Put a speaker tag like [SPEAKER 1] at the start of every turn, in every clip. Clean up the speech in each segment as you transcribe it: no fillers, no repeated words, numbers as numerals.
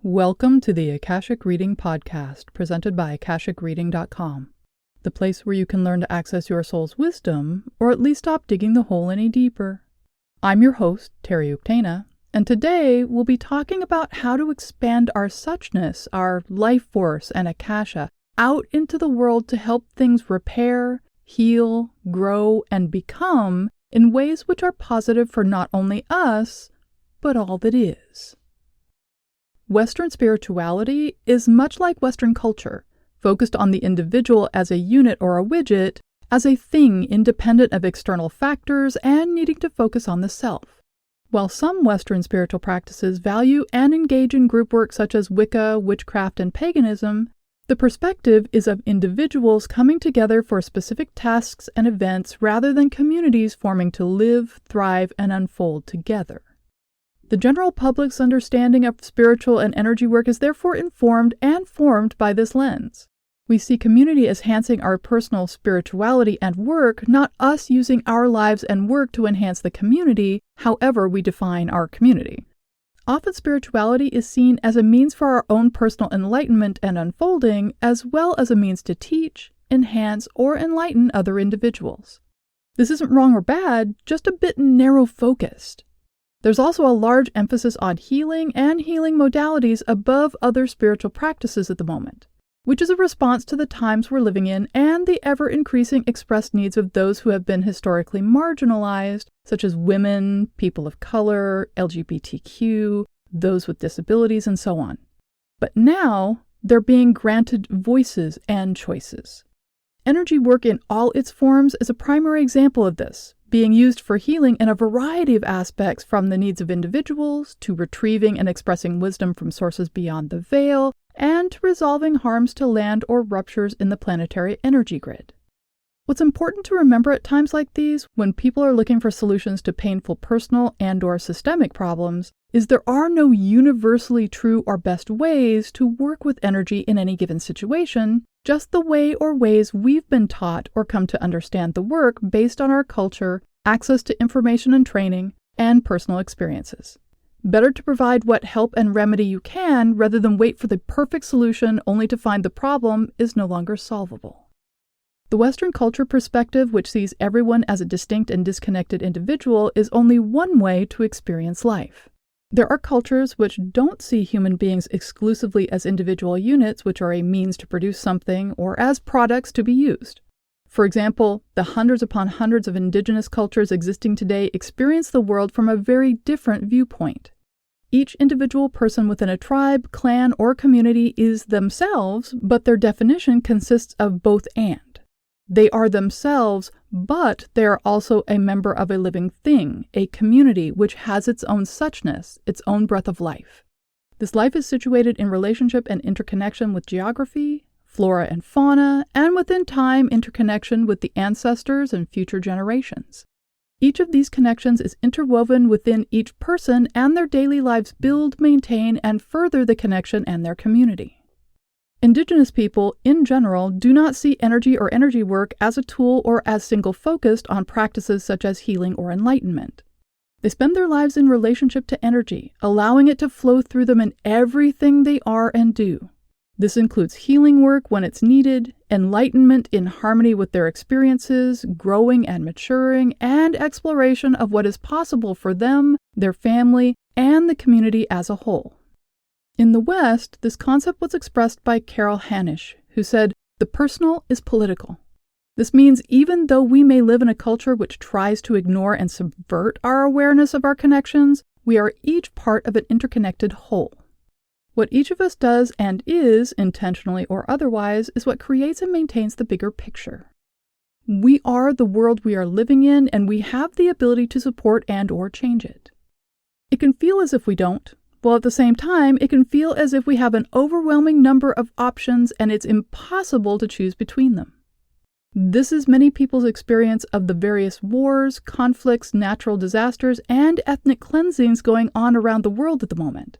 [SPEAKER 1] Welcome to the Akashic Reading Podcast, presented by Akashicreading.com, the place where you can learn to access your soul's wisdom, or at least stop digging the hole any deeper. I'm your host, Terry Uktana, and today we'll be talking about how to expand our suchness, our life force, and Akasha out into the world to help things repair, heal, grow, and become in ways which are positive for not only us, but all that is. Western spirituality is much like Western culture, focused on the individual as a unit or a widget, as a thing independent of external factors and needing to focus on the self. While some Western spiritual practices value and engage in group work such as Wicca, witchcraft, and paganism, the perspective is of individuals coming together for specific tasks and events rather than communities forming to live, thrive, and unfold together. The general public's understanding of spiritual and energy work is therefore informed and formed by this lens. We see community as enhancing our personal spirituality and work, not us using our lives and work to enhance the community, however we define our community. Often spirituality is seen as a means for our own personal enlightenment and unfolding, as well as a means to teach, enhance, or enlighten other individuals. This isn't wrong or bad, just a bit narrow-focused. There's also a large emphasis on healing and healing modalities above other spiritual practices at the moment, which is a response to the times we're living in and the ever-increasing expressed needs of those who have been historically marginalized, such as women, people of color, LGBTQ, those with disabilities, and so on. But now, they're being granted voices and choices. Energy work in all its forms is a primary example of this, being used for healing in a variety of aspects, from the needs of individuals to retrieving and expressing wisdom from sources beyond the veil, and to resolving harms to land or ruptures in the planetary energy grid. What's important to remember at times like these, when people are looking for solutions to painful personal and/or systemic problems, is there are no universally true or best ways to work with energy in any given situation, just the way or ways we've been taught or come to understand the work based on our culture, access to information and training, and personal experiences. Better to provide what help and remedy you can rather than wait for the perfect solution only to find the problem is no longer solvable. The Western culture perspective, which sees everyone as a distinct and disconnected individual, is only one way to experience life. There are cultures which don't see human beings exclusively as individual units which are a means to produce something or as products to be used. For example, the hundreds upon hundreds of indigenous cultures existing today experience the world from a very different viewpoint. Each individual person within a tribe, clan, or community is themselves, but their definition consists of both and. They are themselves, but they are also a member of a living thing, a community which has its own suchness, its own breath of life. This life is situated in relationship and interconnection with geography, flora and fauna, and within time interconnection with the ancestors and future generations. Each of these connections is interwoven within each person, and their daily lives build, maintain, and further the connection and their community. Indigenous people, in general, do not see energy or energy work as a tool or as single-focused on practices such as healing or enlightenment. They spend their lives in relationship to energy, allowing it to flow through them in everything they are and do. This includes healing work when it's needed, enlightenment in harmony with their experiences, growing and maturing, and exploration of what is possible for them, their family, and the community as a whole. In the West, this concept was expressed by Carol Hanisch, who said, "The personal is political." This means even though we may live in a culture which tries to ignore and subvert our awareness of our connections, we are each part of an interconnected whole. What each of us does and is, intentionally or otherwise, is what creates and maintains the bigger picture. We are the world we are living in, and we have the ability to support and/or change it. It can feel as if we don't, while at the same time, it can feel as if we have an overwhelming number of options and it's impossible to choose between them. This is many people's experience of the various wars, conflicts, natural disasters, and ethnic cleansings going on around the world at the moment.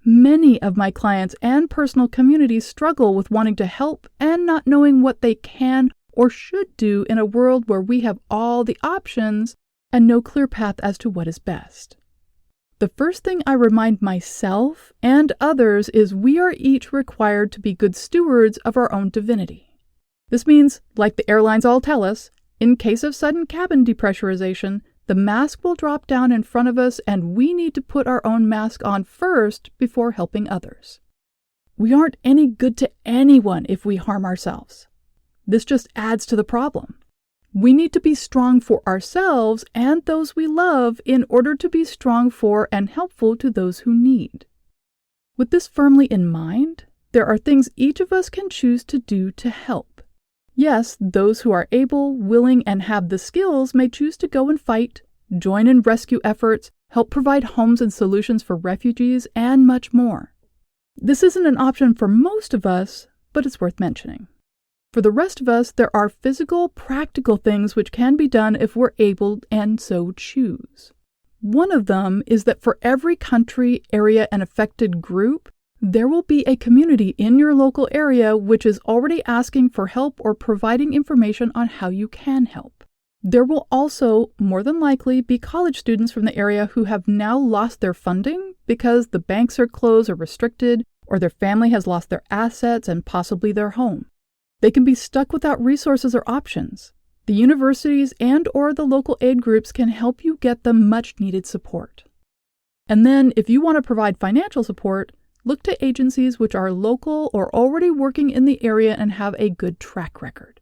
[SPEAKER 1] Many of my clients and personal communities struggle with wanting to help and not knowing what they can or should do in a world where we have all the options and no clear path as to what is best. The first thing I remind myself and others is we are each required to be good stewards of our own divinity. This means, like the airlines all tell us, in case of sudden cabin depressurization, the mask will drop down in front of us and we need to put our own mask on first before helping others. We aren't any good to anyone if we harm ourselves. This just adds to the problem. We need to be strong for ourselves and those we love in order to be strong for and helpful to those who need. With this firmly in mind, there are things each of us can choose to do to help. Yes, those who are able, willing, and have the skills may choose to go and fight, join in rescue efforts, help provide homes and solutions for refugees, and much more. This isn't an option for most of us, but it's worth mentioning. For the rest of us, there are physical, practical things which can be done if we're able and so choose. One of them is that for every country, area, and affected group, there will be a community in your local area which is already asking for help or providing information on how you can help. There will also, more than likely, be college students from the area who have now lost their funding because the banks are closed or restricted, or their family has lost their assets and possibly their home. They can be stuck without resources or options. The universities and/or the local aid groups can help you get them much-needed support. And then, if you want to provide financial support, look to agencies which are local or already working in the area and have a good track record.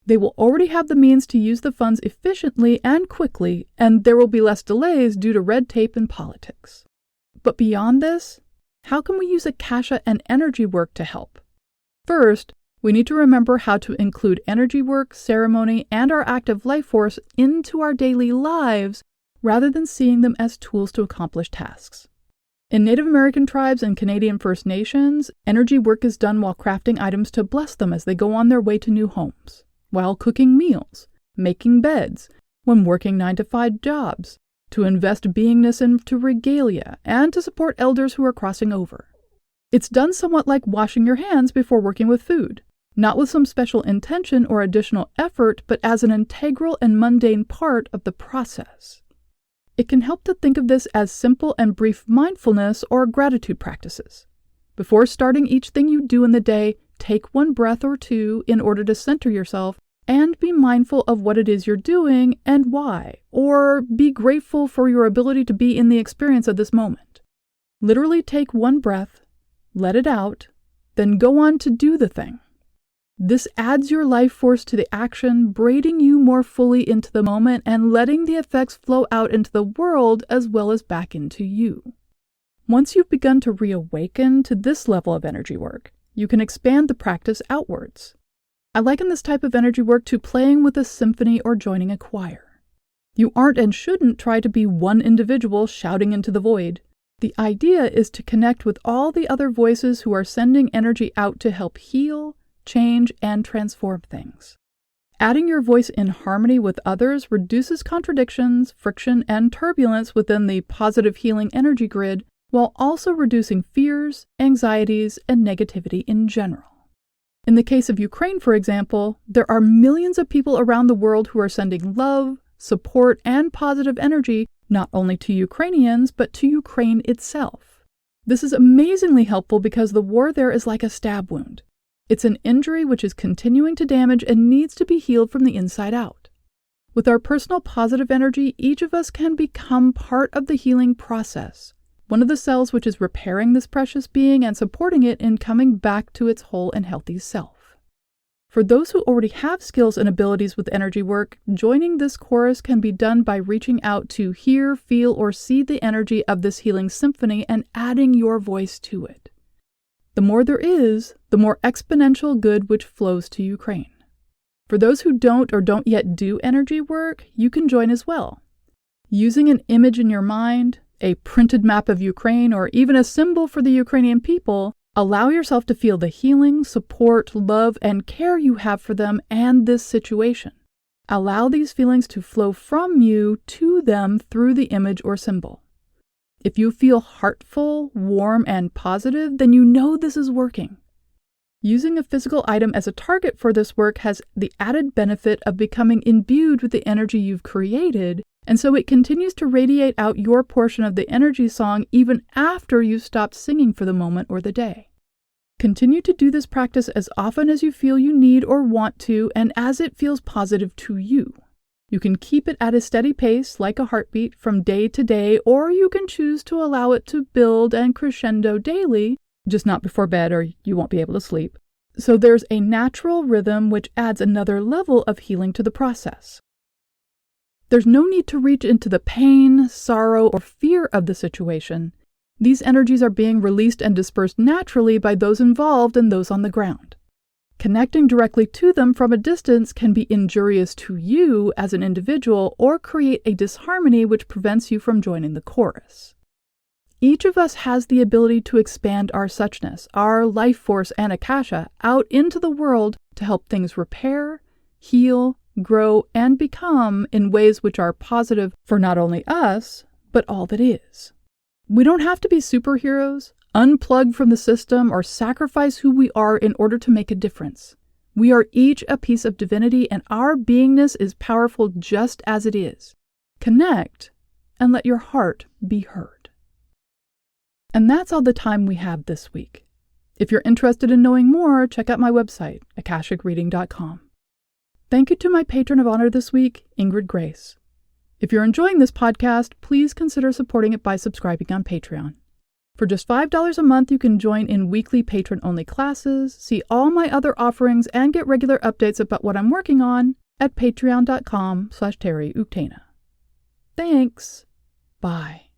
[SPEAKER 1] They will already have the means to use the funds efficiently and quickly, and there will be less delays due to red tape and politics. But beyond this, how can we use Akasha and energy work to help? First, we need to remember how to include energy work, ceremony, and our active life force into our daily lives rather than seeing them as tools to accomplish tasks. In Native American tribes and Canadian First Nations, energy work is done while crafting items to bless them as they go on their way to new homes, while cooking meals, making beds, when working 9-to-5 jobs, to invest beingness into regalia, and to support elders who are crossing over. It's done somewhat like washing your hands before working with food. Not with some special intention or additional effort, but as an integral and mundane part of the process. It can help to think of this as simple and brief mindfulness or gratitude practices. Before starting each thing you do in the day, take one breath or two in order to center yourself and be mindful of what it is you're doing and why, or be grateful for your ability to be in the experience of this moment. Literally take one breath, let it out, then go on to do the thing. This adds your life force to the action, braiding you more fully into the moment and letting the effects flow out into the world as well as back into you. Once you've begun to reawaken to this level of energy work, you can expand the practice outwards. I liken this type of energy work to playing with a symphony or joining a choir. You aren't and shouldn't try to be one individual shouting into the void. The idea is to connect with all the other voices who are sending energy out to help heal, change, and transform things. Adding your voice in harmony with others reduces contradictions, friction, and turbulence within the positive healing energy grid, while also reducing fears, anxieties, and negativity in general. In the case of Ukraine, for example, there are millions of people around the world who are sending love, support, and positive energy not only to Ukrainians, but to Ukraine itself. This is amazingly helpful because the war there is like a stab wound. It's an injury which is continuing to damage and needs to be healed from the inside out. With our personal positive energy, each of us can become part of the healing process, one of the cells which is repairing this precious being and supporting it in coming back to its whole and healthy self. For those who already have skills and abilities with energy work, joining this chorus can be done by reaching out to hear, feel, or see the energy of this healing symphony and adding your voice to it. The more there is, the more exponential good which flows to Ukraine. For those who don't or don't yet do energy work, you can join as well. Using an image in your mind, a printed map of Ukraine, or even a symbol for the Ukrainian people, allow yourself to feel the healing, support, love, and care you have for them and this situation. Allow these feelings to flow from you to them through the image or symbol. If you feel heartful, warm, and positive, then you know this is working. Using a physical item as a target for this work has the added benefit of becoming imbued with the energy you've created, And so it continues to radiate out your portion of the energy song even after you've stopped singing for the moment or the day. Continue to do this practice as often as you feel you need or want to, and as it feels positive to you. You can keep it at a steady pace, like a heartbeat, from day to day, or you can choose to allow it to build and crescendo daily, just not before bed or you won't be able to sleep. So there's a natural rhythm which adds another level of healing to the process. There's no need to reach into the pain, sorrow, or fear of the situation. These energies are being released and dispersed naturally by those involved and those on the ground. Connecting directly to them from a distance can be injurious to you as an individual or create a disharmony which prevents you from joining the chorus. Each of us has the ability to expand our suchness, our life force and Akasha, out into the world to help things repair, heal, grow, and become in ways which are positive for not only us, but all that is. We don't have to be superheroes, unplug from the system, or sacrifice who we are in order to make a difference. We are each a piece of divinity, and our beingness is powerful just as it is. Connect, and let your heart be heard. And that's all the time we have this week. If you're interested in knowing more, check out my website, Akashicreading.com. Thank you to my patron of honor this week, Ingrid Grace. If you're enjoying this podcast, please consider supporting it by subscribing on Patreon. For just $5 a month, you can join in weekly patron-only classes, see all my other offerings, and get regular updates about what I'm working on at patreon.com/TerryUktana. Thanks. Bye.